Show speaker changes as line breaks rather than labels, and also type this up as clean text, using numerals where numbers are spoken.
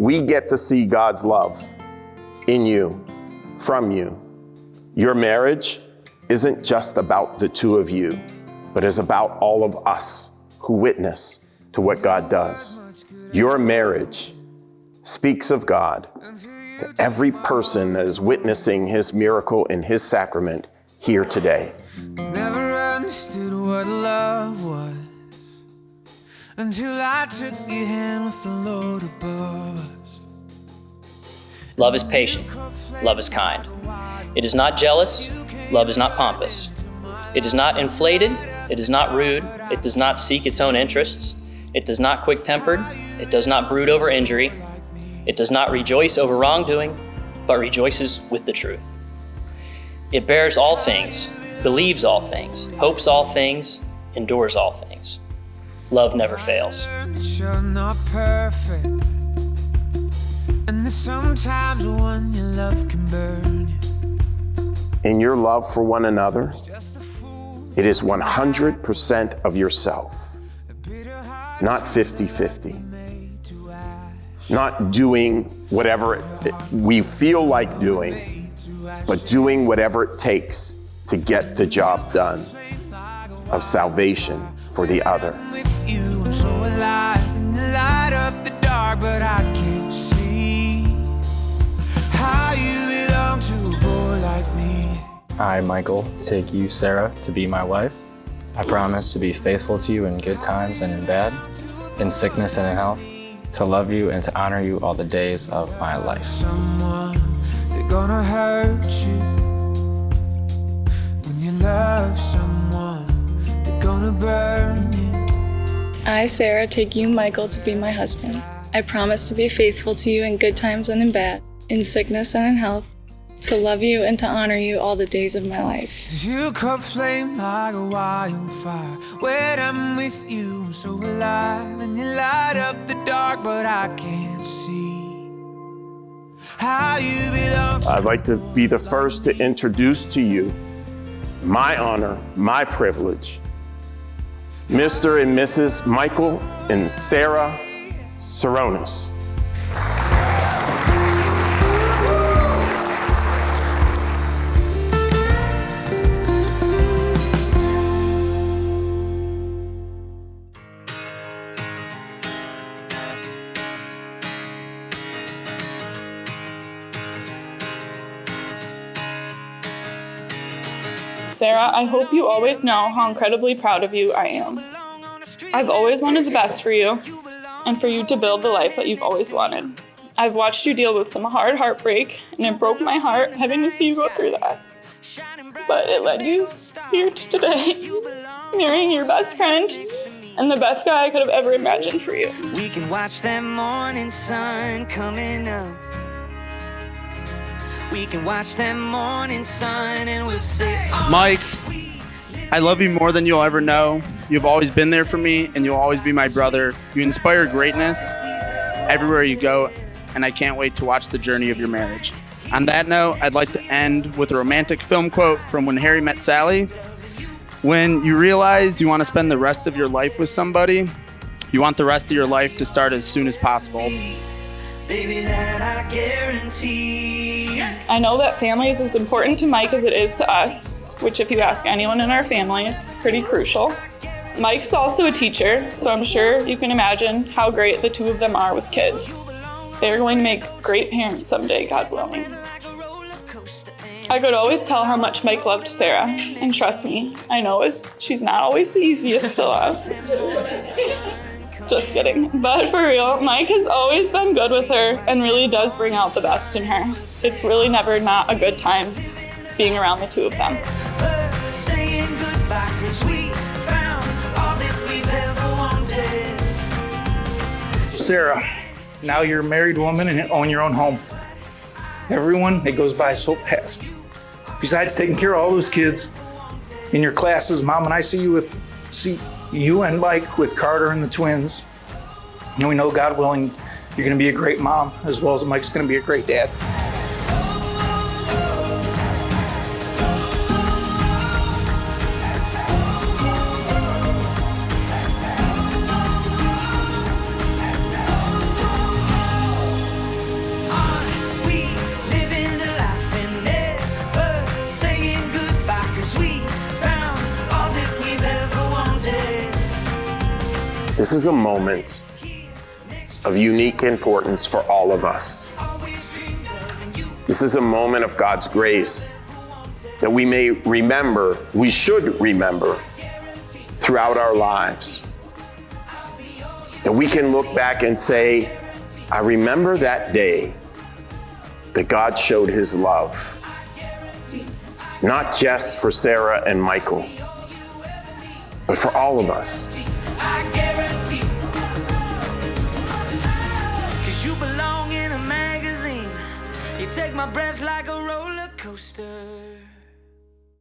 we get to see God's love in you, from you. Your marriage isn't just about the two of you, but is about all of us who witness to what God does. Your marriage speaks of God to every person that is witnessing his miracle and his sacrament here today.
Never understood what love was until I took your hand with the load above us.
Love is patient. Love is kind. It is not jealous. Love is not pompous. It is not inflated. It is not rude. It does not seek its own interests. It does not quick-tempered. It does not brood over injury. It does not rejoice over wrongdoing, but rejoices with the truth. It bears all things, believes all things, hopes all things, endures all things. Love never fails.
You're not perfect, and there's sometimes when your love can burn you.
In your love for one another, it is 100% of yourself, not 50-50. Not doing whatever we feel like doing, but doing whatever it takes to get the job done of salvation for the other.
With you, I'm so alive, and you light up the dark, but I can't see how you belong to a boy like me.
I, Michael, take you, Sarah, to be my wife. I promise to be faithful to you in good times and in bad, in sickness and in health, to love you and to honor you all the days of my life.
Someone, they're gonna hurt you. When you love someone, they're gonna burn you.
I, Sarah, take you, Michael, to be my husband. I promise to be faithful to you in good times and in bad, in sickness and in health, to love you and to honor you all the days of my life.
You could flame like a wildfire. When I'm with you, I'm so alive, and you light up the dark, but I can't see how you belong to.
I'd like to be the first to introduce to you my honor, my privilege, Mr. and Mrs. Michael and Sarah Saronis.
Sarah, I hope you always know how incredibly proud of you I am. I've always wanted the best for you and for you to build the life that you've always wanted. I've watched you deal with some hard heartbreak, and it broke my heart having to see you go through that. But it led you here today, marrying your best friend and the best guy I could have ever imagined for you.
We can watch that morning sun coming up. We can watch that morning sun and we'll say, oh,
Mike, I love you more than you'll ever know. You've always been there for me, and you'll always be my brother. You inspire greatness everywhere you go, and I can't wait to watch the journey of your marriage. On that note, I'd like to end with a romantic film quote from When Harry Met Sally. When you realize you want to spend the rest of your life with somebody, you want the rest of your life to start as soon as possible.
baby, that I guarantee.
I know that family is as important to Mike as it is to us, which if you ask anyone in our family, it's pretty crucial. Mike's also a teacher, so I'm sure you can imagine how great the two of them are with kids. They're going to make great parents someday, God willing. I could always tell how much Mike loved Sarah, and trust me, I know she's not always the easiest to love. Just kidding. But for real, Mike has always been good with her and really does bring out the best in her. It's really never not a good time being around the two of them.
Saying goodbye 'cause we found all that we've ever wanted.
Sarah, now you're a married woman and own your own home. Everyone, it goes by so fast. Besides taking care of all those kids in your classes, Mom and I see you and Mike with Carter and the twins. And we know, God willing, you're going to be a great mom as well as Mike's going to be a great dad.
This is a moment of unique importance for all of us. This is a moment of God's grace that we may remember, we should remember throughout our lives. That we can look back and say, I remember that day that God showed his love, not just for Sarah and Michael, but for all of us.
You belong in a magazine. You take my breath like a roller coaster.